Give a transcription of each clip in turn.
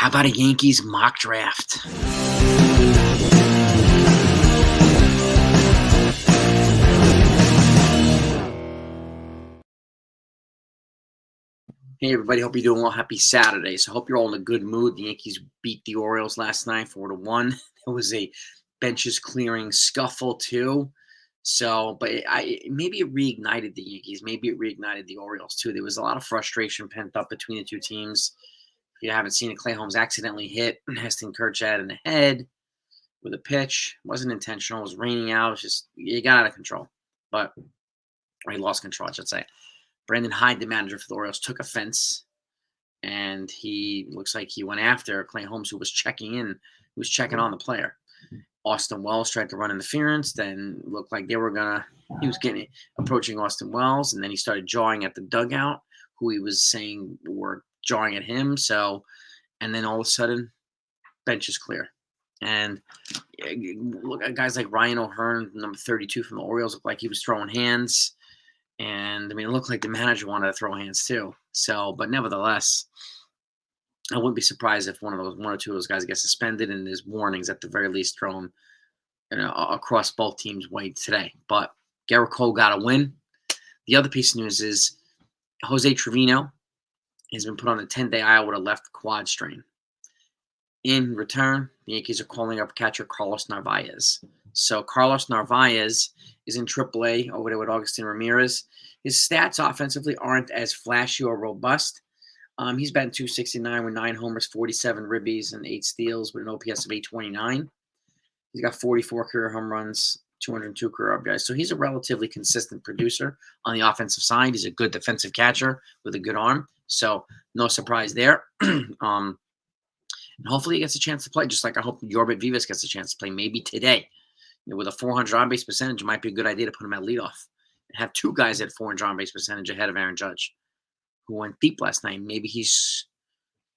How about a Yankees mock draft? Hey everybody, hope you're doing well. Happy Saturday. So hope you're all in a good mood. The Yankees beat the Orioles last night 4-1. It was a benches clearing scuffle too. So, but maybe it reignited the Yankees. Maybe it reignited the Orioles too. There was a lot of frustration pent up between the two teams. If you haven't seen it, Clay Holmes accidentally hit Heston Kjerstad in the head with a pitch. It wasn't intentional. It was raining out. It was just, it got out of control. But, or he lost control, I should say. Brandon Hyde, the manager for the Orioles, took offense, and he looks like he went after Clay Holmes, who was checking in, who was checking on the player. Austin Wells tried to run interference, then looked like he was approaching Austin Wells, and then he started jawing at the dugout, who he was saying were jawing at him. So, and then all of a sudden, bench is clear. And look at guys like Ryan O'Hearn, number 32 from the Orioles, looked like he was throwing hands. And I mean, it looked like the manager wanted to throw hands too. So, but nevertheless, I wouldn't be surprised if one or two of those guys get suspended, and there's warnings at the very least thrown, across both teams' way today. But Garrett Cole got a win. The other piece of news is Jose Trevino has been put on a 10-day IL with a left quad strain. In return, the Yankees are calling up catcher Carlos Narvaez. So Carlos Narvaez is in AAA over there with Augustin Ramirez. His stats offensively aren't as flashy or robust. He's batting .269 with 9 homers, 47 ribbies, and 8 steals with an OPS of 829. He's got 44 career home runs, 202 career RBIs. So he's a relatively consistent producer on the offensive side. He's a good defensive catcher with a good arm. So no surprise there. And hopefully he gets a chance to play, just like I hope Yorbit Vivas gets a chance to play maybe today. With a 400 on-base percentage, it might be a good idea to put him at leadoff and have two guys at 400 on-base percentage ahead of Aaron Judge, who went deep last night. Maybe he's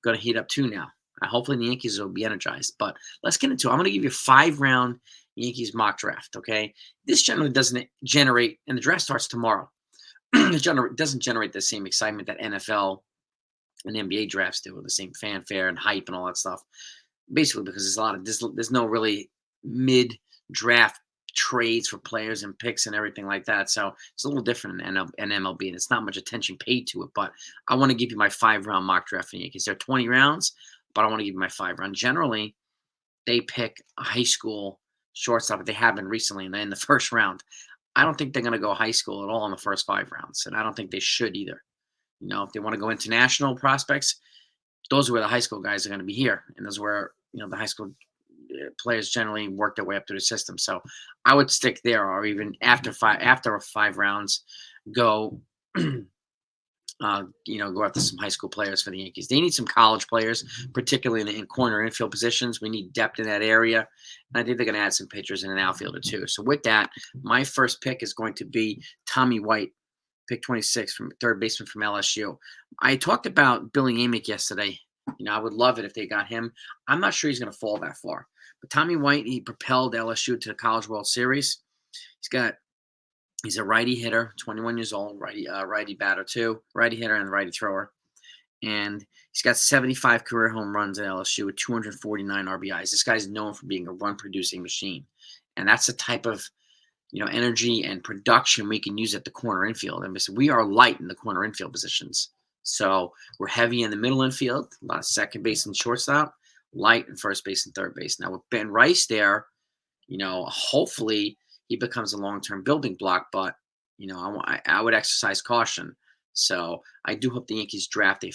going to heat up too now. Hopefully the Yankees will be energized. But let's get into it. I'm going to give you a 5-round Yankees mock draft, okay? This generally doesn't generate, and the draft starts tomorrow. It doesn't generate the same excitement that NFL and NBA drafts do, with the same fanfare and hype and all that stuff. Basically because there's no really mid-draft trades for players and picks and everything like that. So it's a little different in MLB, and it's not much attention paid to it. But I want to give you my 5-round mock draft for the Yankees. There are 20 rounds, but I want to give you my 5-round. Generally, they pick a high school shortstop, but they have been recently, and then in the first round. I don't think they're going to go high school at all in the first 5 rounds, and I don't think they should either. If they want to go international prospects, those are where the high school guys are going to be here, and those are where the high school players generally work their way up through the system. So I would stick there, or even after 5 rounds, go go after some high school players for the Yankees. They need some college players, particularly in corner infield positions. We need depth in that area, and I think they're going to add some pitchers and an outfielder too. So with that, my first pick is going to be Tommy White, pick 26 from third baseman from LSU. I talked about Billy Amick yesterday. I would love it if they got him. I'm not sure he's going to fall that far. But Tommy White, he propelled LSU to the College World Series. He's a righty hitter, 21 years old, righty batter too, righty hitter and righty thrower. And he's got 75 career home runs at LSU with 249 RBIs. This guy's known for being a run-producing machine. And that's the type of energy and production we can use at the corner infield. And we are light in the corner infield positions. So we're heavy in the middle infield, a lot of second base and shortstop, light in first base and third base. Now with Ben Rice there, hopefully he becomes a long-term building block, but I would exercise caution. So I do hope the Yankees draft a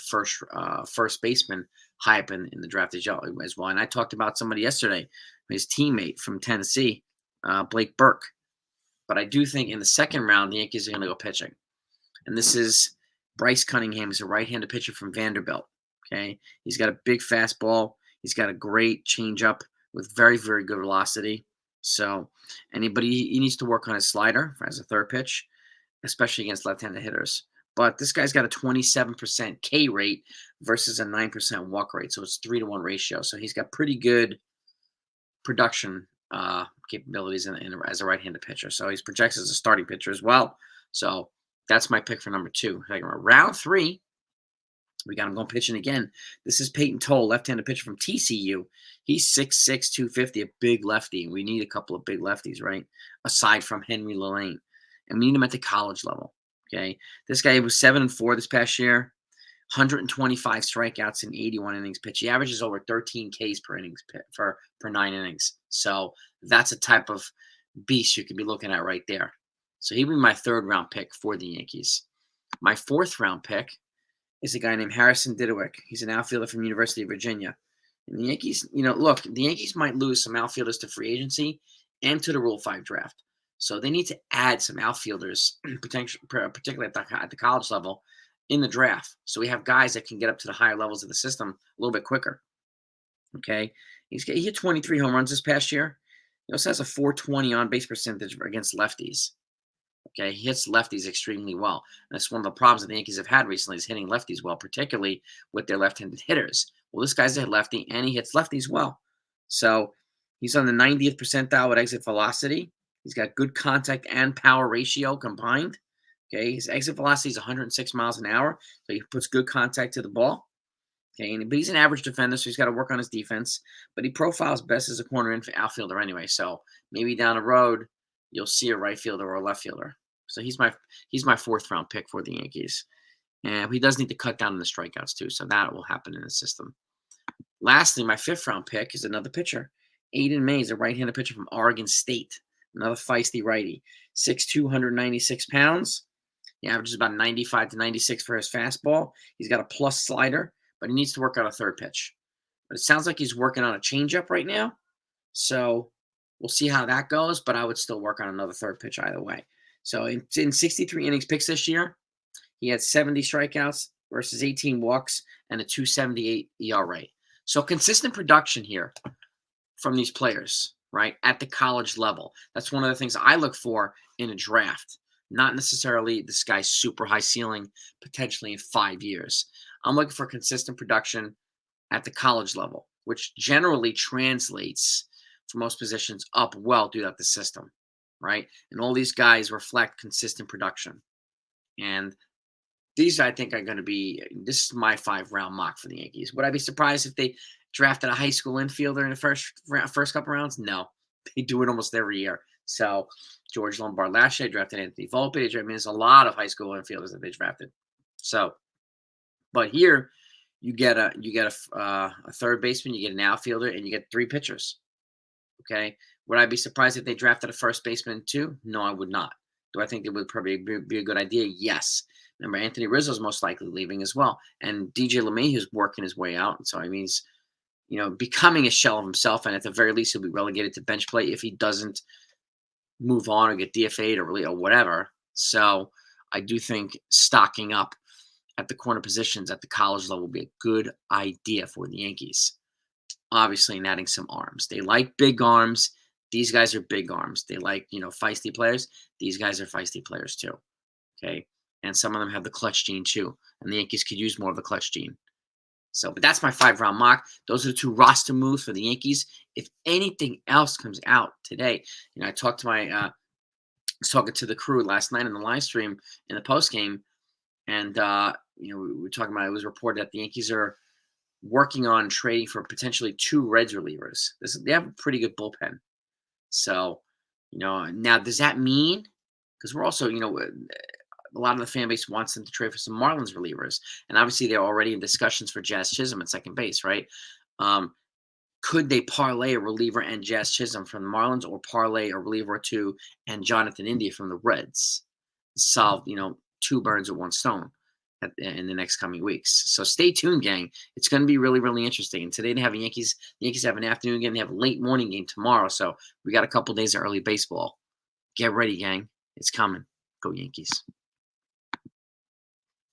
first baseman high up in the draft as well. And I talked about somebody yesterday, his teammate from Tennessee, Blake Burke. But I do think in the second round, the Yankees are going to go pitching. And this is Bryce Cunningham. He's a right-handed pitcher from Vanderbilt. Okay, he's got a big fastball. He's got a great changeup with very, very good velocity. So he needs to work on his slider as a third pitch, especially against left-handed hitters. But this guy's got a 27% K rate versus a 9% walk rate. So it's 3-to-1 ratio. So he's got pretty good production capabilities as a right-handed pitcher. So he's projected as a starting pitcher as well. So that's my pick for number 2. Round 3, We got him going pitching again. This is Peyton Toll, left-handed pitcher from TCU. He's 6'6", 250, a big lefty. We need a couple of big lefties, right? Aside from Henry Lane. And we need him at the college level. Okay. This guy was 7-4 this past year. 125 strikeouts in 81 innings pitched. He averages over 13 Ks per innings per 9 innings. So that's a type of beast you could be looking at right there. So he'd be my third round pick for the Yankees. My fourth round pick is a guy named Harrison Didewick. He's an outfielder from University of Virginia. And the Yankees, look, the Yankees might lose some outfielders to free agency and to the Rule 5 draft. So they need to add some outfielders, particularly at the college level, in the draft. So we have guys that can get up to the higher levels of the system a little bit quicker. Okay. He hit 23 home runs this past year. He also has a 420 on-base percentage against lefties. Okay, he hits lefties extremely well. And that's one of the problems that the Yankees have had recently is hitting lefties well, particularly with their left-handed hitters. Well, this guy's a lefty, and he hits lefties well. So he's on the 90th percentile with exit velocity. He's got good contact and power ratio combined. Okay, his exit velocity is 106 miles an hour, so he puts good contact to the ball. Okay, but he's an average defender, so he's got to work on his defense. But he profiles best as a corner outfielder anyway. So maybe down the road, you'll see a right fielder or a left fielder. So he's my fourth round pick for the Yankees. And he does need to cut down on the strikeouts too. So that will happen in the system. Lastly, my fifth round pick is another pitcher. Aiden Mays, a right-handed pitcher from Oregon State. Another feisty righty. 6'2", 196 pounds. He averages about 95 to 96 for his fastball. He's got a plus slider, but he needs to work on a third pitch. But it sounds like he's working on a changeup right now. So we'll see how that goes, but I would still work on another third pitch either way. So in 63 innings pitched this year, he had 70 strikeouts versus 18 walks and a 2.78 ERA. So consistent production here from these players, right, at the college level. That's one of the things I look for in a draft. Not necessarily this guy's super high ceiling, potentially in 5 years. I'm looking for consistent production at the college level, which generally translates for most positions up well throughout the system, right? And all these guys reflect consistent production. And these, I think, are going to be – this is my 5-round mock for the Yankees. Would I be surprised if they drafted a high school infielder in the first couple rounds? No. They do it almost every year. So George Lombard last year drafted Anthony Volpe. I mean, there's a lot of high school infielders that they drafted. So, but here you get a third baseman, you get an outfielder, and you get 3 pitchers. Okay. Would I be surprised if they drafted a first baseman too? No, I would not. Do I think it would probably be a good idea? Yes. Remember, Anthony Rizzo's most likely leaving as well. And DJ LeMahieu's working his way out. So, I mean, he's, becoming a shell of himself. And at the very least, he'll be relegated to bench play if he doesn't move on or get DFA'd or whatever. So, I do think stocking up at the corner positions at the college level will be a good idea for the Yankees. Obviously, and adding some arms. They like big arms. These guys are big arms. They like, feisty players. These guys are feisty players too. Okay. And some of them have the clutch gene too. And the Yankees could use more of the clutch gene. So, but that's my 5-round mock. Those are the 2 roster moves for the Yankees. If anything else comes out today, I talked to I was talking to the crew last night in the live stream in the post game. And, we were talking about, it was reported that the Yankees are working on trading for potentially 2 Reds relievers. They have a pretty good bullpen. So, now does that mean, because we're also, a lot of the fan base wants them to trade for some Marlins relievers. And obviously they're already in discussions for Jazz Chisholm at second base, right? Could they parlay a reliever and Jazz Chisholm from the Marlins, or parlay a reliever or 2 and Jonathan India from the Reds? Solve, 2 birds with 1 stone in the next coming weeks. So stay tuned, gang. It's going to be really, really interesting. And today they have the Yankees have an afternoon game. They have a late morning game tomorrow. So we got a couple days of early baseball. Get ready, gang. It's coming. Go Yankees.